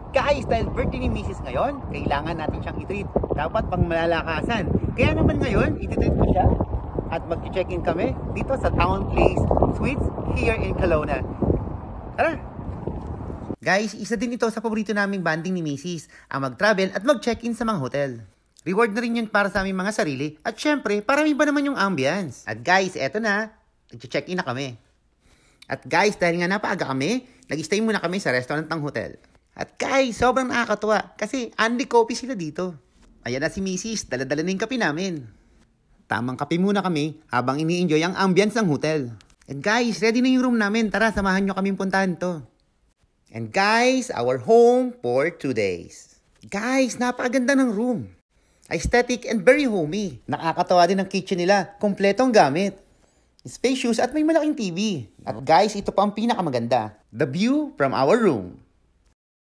Guys, dahil birthday ni Mrs. ngayon, kailangan natin siyang i-treat. Dapat pang malalakasan. Kaya naman ngayon, i-treat ko siya. At mag-check-in kami dito sa Town Place Suites here in Kelowna. Tara! Guys, isa din ito sa paborito naming banding ni Mrs. ang mag-travel at mag-check-in sa mga hotel. Reward na rin yun para sa aming mga sarili. At syempre, parami ba naman yung ambience. At guys, eto na. Nag-check-in na kami. At guys, dahil nga napaaga kami, nag-stay muna kami sa restaurant ng hotel. At guys, sobrang nakakatuwa kasi only coffee sila dito. Ayan na si Mrs. Dala-dala na yung kape namin. Tamang kape muna kami habang ini-enjoy ang ambience ng hotel. And guys, ready na yung room namin. Tara, samahan nyo kaming puntahan to. And guys, our home for 2 days. Guys, napakaganda ng room. Aesthetic and very homey. Nakakatawa din ang kitchen nila. Kompletong gamit. Spacious at may malaking TV. At guys, ito pa ang pinakamaganda. The view from our room.